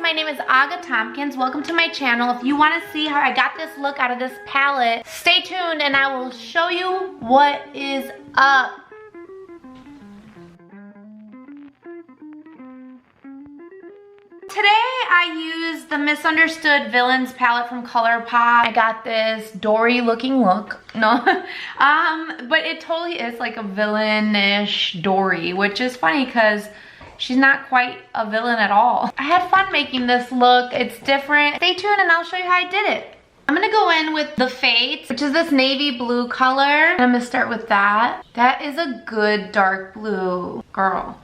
my name is Aga Tompkins. Welcome to my channel. If you want to see how I got this look out of this palette, stay tuned and I will show you what is up. Today I used the Misunderstood Villains palette from ColourPop. I got this Dory looking look. No, but it totally is like a villainish Dory, which is funny because she's not quite a villain at all. I had fun making this look. It's different. Stay tuned and I'll show you how I did it. I'm gonna go in with the Fates, which is this navy blue color. I'm gonna start with that. That is a good dark blue, girl.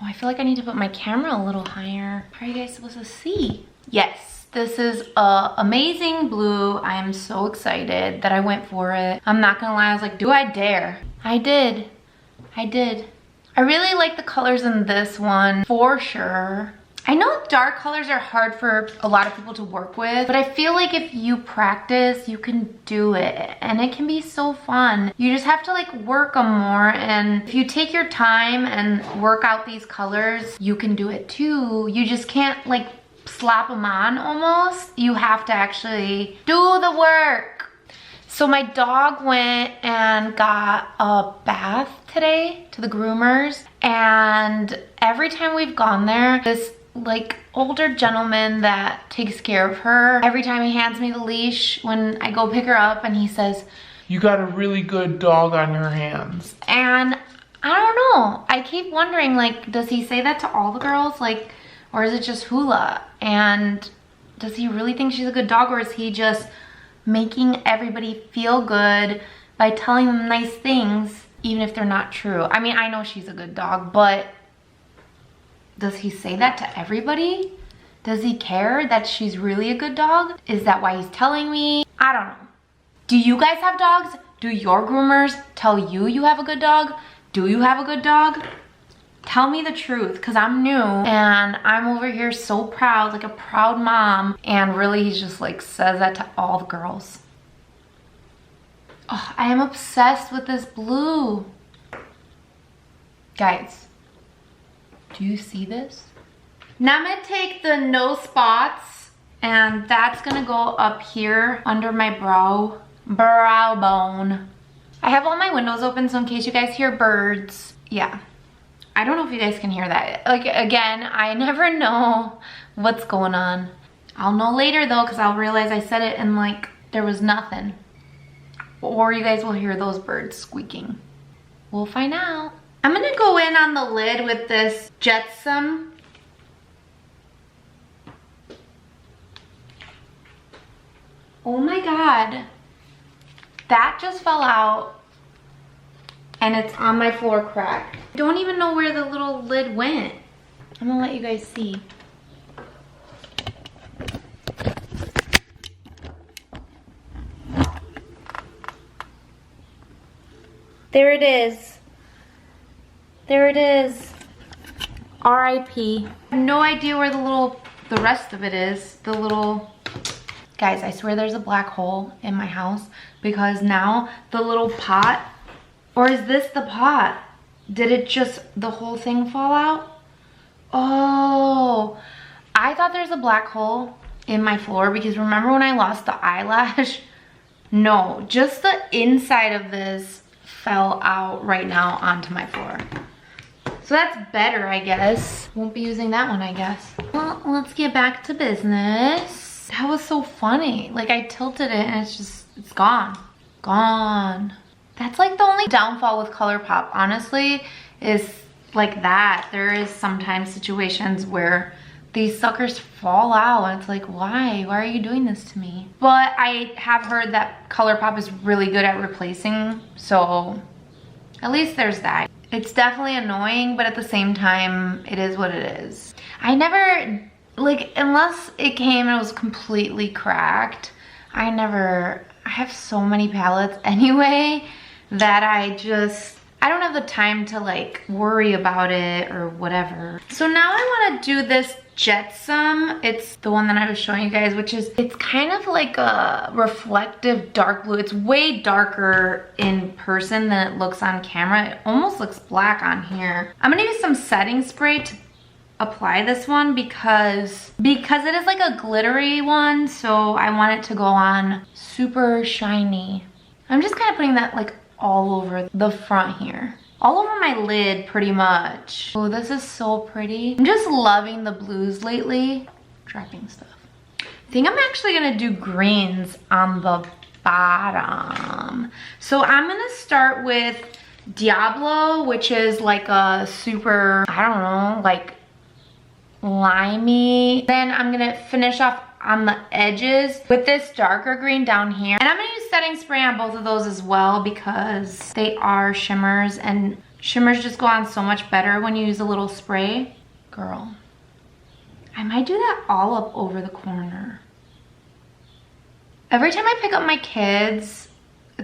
Oh, I feel like I need to put my camera a little higher. How are you guys supposed to see? Yes, this is a amazing blue. I am so excited that I went for it. I'm not gonna lie, I was like, do I dare? I did. I really like the colors in this one, for sure. I know dark colors are hard for a lot of people to work with, but I feel like if you practice, you can do it. And it can be so fun. You just have to like work them more. And if you take your time and work out these colors, you can do it too. You just can't like slap them on almost. You have to actually do the work. So my dog went and got a bath today to the groomers. And every time we've gone there, this like older gentleman that takes care of her, every time he hands me the leash when I go pick her up, and he says, "You got a really good dog on your hands." And I don't know, I keep wondering, like, does he say that to all the girls, like, or is it just Hula? And does he really think she's a good dog, or is he just making everybody feel good by telling them nice things even if they're not true? I mean, I know she's a good dog, but does he say that to everybody? Does he care that she's really a good dog? Is that why he's telling me? I don't know. Do you guys have dogs? Do your groomers tell you you have a good dog? Do you have a good dog? Tell me the truth, because I'm new and I'm over here so proud, like a proud mom, and really he just like says that to all the girls. Oh, I am obsessed with this blue. Guys, do you see this? Now I'm gonna take the No Spots, and that's gonna go up here under my brow bone. I have all my windows open, so in case you guys hear birds, yeah. I don't know if you guys can hear that. Like, again, I never know what's going on. I'll know later though, because I'll realize I said it and like there was nothing. Or you guys will hear those birds squeaking. We'll find out. I'm gonna go in on the lid with this Jetsam. Oh my God. That just fell out and it's on my floor crack. I don't even know where the little lid went. I'm gonna let you guys see. There it is. There it is. R.I.P. I have no idea where the rest of it is. The little, guys, I swear there's a black hole in my house because now the little pot, or is this the pot? Did it just, the whole thing fall out? Oh, I thought there's a black hole in my floor because remember when I lost the eyelash? No, just the inside of this fell out right now onto my floor. So that's better, I guess. Won't be using that one, I guess. Well, let's get back to business. That was so funny. Like, I tilted it and it's gone. Gone. That's like the only downfall with ColourPop, honestly, is like that. There is sometimes situations where these suckers fall out and it's like, why? Why are you doing this to me? But I have heard that ColourPop is really good at replacing, so at least there's that. It's definitely annoying, but at the same time, it is what it is. I never, like, unless it came and it was completely cracked, I have so many palettes anyway that I don't have the time to like worry about it or whatever. So now I want to do this Jetsam. It's the one that I was showing you guys, which is, it's kind of like a reflective dark blue. It's way darker in person than it looks on camera. It almost looks black on here. I'm gonna use some setting spray to apply this one because it is like a glittery one, so I want it to go on super shiny. I'm just kind of putting that like all over the front here. All over my lid pretty much. Oh, this is so pretty. I'm just loving the blues lately. Dropping stuff. I think I'm actually gonna do greens on the bottom. So I'm gonna start with Diablo, which is like a super, I don't know, like limey. Then I'm gonna finish off on the edges with this darker green down here. And I'm gonna use setting spray on both of those as well because they are shimmers, and shimmers just go on so much better when you use a little spray. Girl, I might do that all up over the corner. Every time I pick up my kids,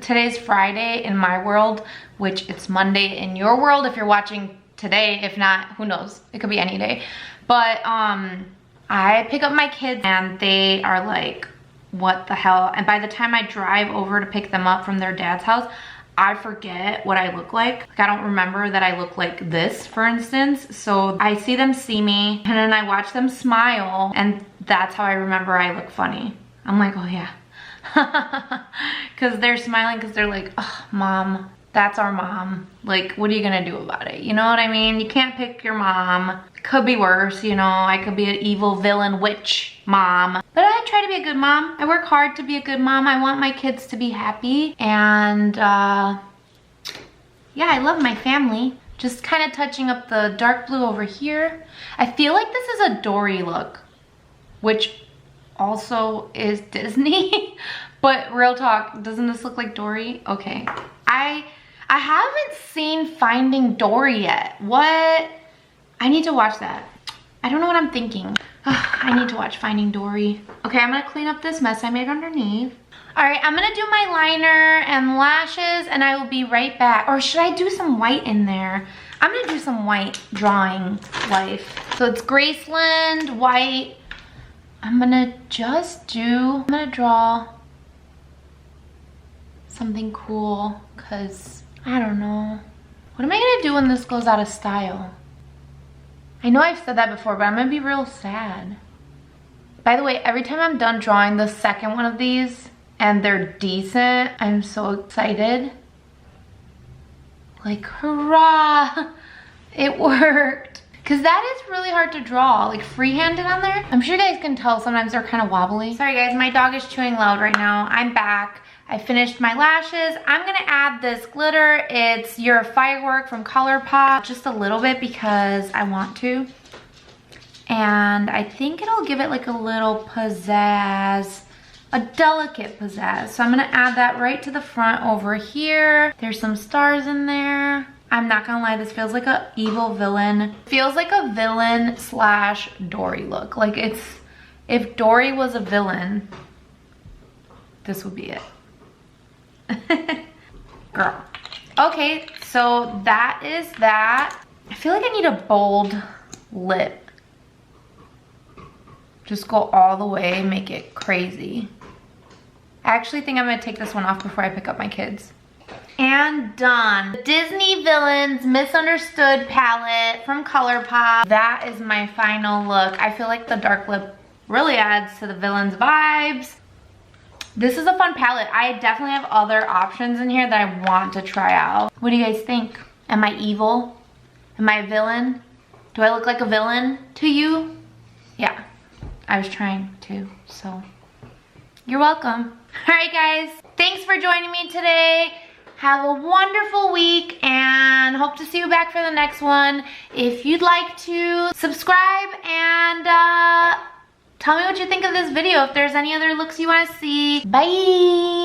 today's Friday in my world, which it's Monday in your world if you're watching today. If not, who knows? It could be any day. But I pick up my kids and they are like, what the hell? And by the time I drive over to pick them up from their dad's house, I forget what I look like. I don't remember that I look like this, for instance. So I see them see me and then I watch them smile, and that's how I remember I look funny. I'm like, oh yeah. Because they're smiling because they're like, oh, mom, that's our mom. Like, what are you gonna do about it? You know what I mean? You can't pick your mom. Could be worse, you know. I could be an evil villain witch mom. But I try to be a good mom. I work hard to be a good mom. I want my kids to be happy. And yeah, I love my family. Just kind of touching up the dark blue over here. I feel like this is a Dory look, which also is Disney. But real talk, doesn't this look like Dory? Okay. I haven't seen Finding Dory yet. What? I need to watch that. I don't know what I'm thinking. Ugh, I need to watch Finding Dory. Okay, I'm gonna clean up this mess I made underneath. All right, I'm gonna do my liner and lashes and I will be right back. Or should I do some white in there? I'm gonna do some white drawing life. So it's Graceland, white. I'm gonna draw something cool, cause I don't know. What am I gonna do when this goes out of style? I know I've said that before, but I'm gonna be real sad. By the way, every time I'm done drawing the second one of these and they're decent, I'm so excited. Like, hurrah, it worked. Cause that is really hard to draw, like freehanded on there. I'm sure you guys can tell sometimes they're kind of wobbly. Sorry guys, my dog is chewing loud right now. I'm back. I finished my lashes. I'm gonna add this glitter. It's Your Firework from ColourPop, just a little bit because I want to. And I think it'll give it like a little pizzazz, a delicate pizzazz. So I'm gonna add that right to the front over here. There's some stars in there. I'm not gonna lie, this feels like a evil villain. Feels like a villain slash Dory look. Like it's, if Dory was a villain, this would be it. Girl. Okay, so that is that. I feel like I need a bold lip. Just go all the way, make it crazy. I actually think I'm gonna take this one off before I pick up my kids. And done. The Disney Villains Misunderstood palette from ColourPop. That is my final look. I feel like the dark lip really adds to the villains vibes. This is a fun palette. I definitely have other options in here that I want to try out. What do you guys think? Am I evil? Am I a villain? Do I look like a villain to you? Yeah, I was trying to, so you're welcome. All right guys, thanks for joining me today. Have a wonderful week and hope to see you back for the next one. If you'd like to subscribe and tell me what you think of this video, if there's any other looks you want to see. Bye!